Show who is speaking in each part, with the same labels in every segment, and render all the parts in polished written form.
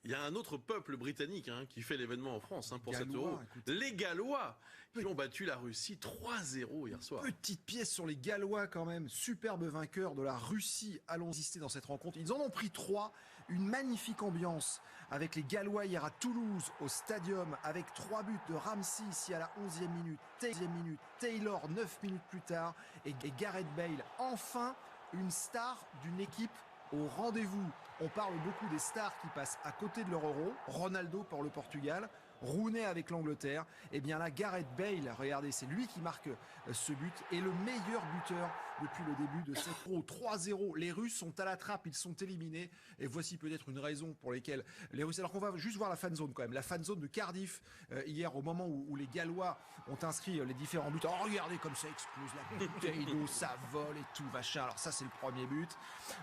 Speaker 1: Il y a un autre peuple britannique qui fait l'événement en France pour cet
Speaker 2: Gallois,
Speaker 1: Euro.
Speaker 2: écoute.
Speaker 1: Les Gallois qui ont battu la Russie 3-0 hier soir.
Speaker 2: Petite pièce sur les Gallois quand même, superbe vainqueur de la Russie. Allons insister dans cette rencontre. Ils en ont pris 3. Une magnifique ambiance avec les Gallois hier à Toulouse au Stadium avec 3 buts de Ramsey ici à la 11e minute. 11e minute, Taylor 9 minutes plus tard et Gareth Bale. Enfin, une star d'une équipe au rendez-vous. On parle beaucoup des stars qui passent à côté de leur Euro. Ronaldo pour le Portugal, Rooney avec l'Angleterre. Et bien là, Gareth Bale, regardez, c'est lui qui marque ce but et le meilleur buteur depuis le début de cette Euro. 3-0. Les Russes sont à la trappe, ils sont éliminés. Et voici peut-être une raison pour lesquelles les Russes. Alors qu'on va juste voir la fan zone quand même. La fan zone de Cardiff hier, au moment où les Gallois ont inscrit les différents buts. Oh, regardez comme ça explose la bouteille d'eau, ça vole et tout, machin. Alors ça, c'est le premier but.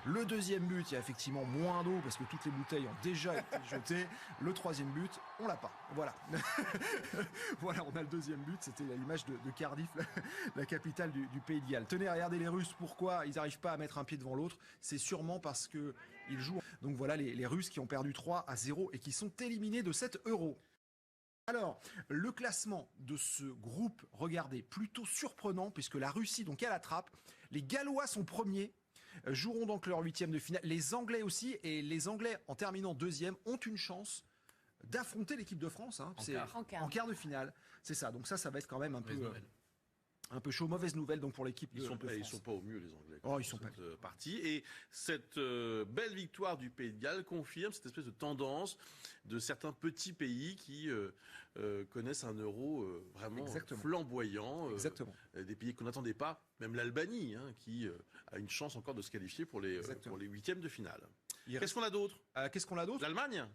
Speaker 2: Le deuxième but, il y a effectivement moins d'eau parce que toutes les bouteilles ont déjà été jetées. Le troisième but, on l'a pas. Voilà. Voilà, on a le deuxième but. C'était l'image de Cardiff, la capitale du Pays de Galles. Tenez, regardez les Russes. Pourquoi ils n'arrivent pas à mettre un pied devant l'autre? C'est sûrement parce que ils jouent. Donc voilà, les Russes qui ont perdu 3-0 et qui sont éliminés de cet Euro. Alors, le classement de ce groupe, regardez, plutôt surprenant puisque la Russie donc à la trappe. Les Gallois sont premiers. Joueront donc leur 8e de finale. Les Anglais aussi, et les Anglais, en terminant 2e, ont une chance d'affronter l'équipe de France. En quart de finale. C'est ça. Donc ça va être quand même un peu chaud. Mauvaise nouvelle donc pour l'équipe de France.
Speaker 1: Ils sont pas au mieux, les Anglais.
Speaker 2: Ils sont pas
Speaker 1: partis. Et cette belle victoire du Pays de Galles confirme cette espèce de tendance de certains petits pays qui connaissent un Euro vraiment flamboyant.
Speaker 2: Exactement.
Speaker 1: Des pays qu'on n'attendait pas. Même l'Albanie, qui a une chance encore de se qualifier pour les 8e de finale. Qu'est-ce qu'on a d'autre?
Speaker 2: Qu'est-ce qu'on a d'autre?
Speaker 1: L'Allemagne.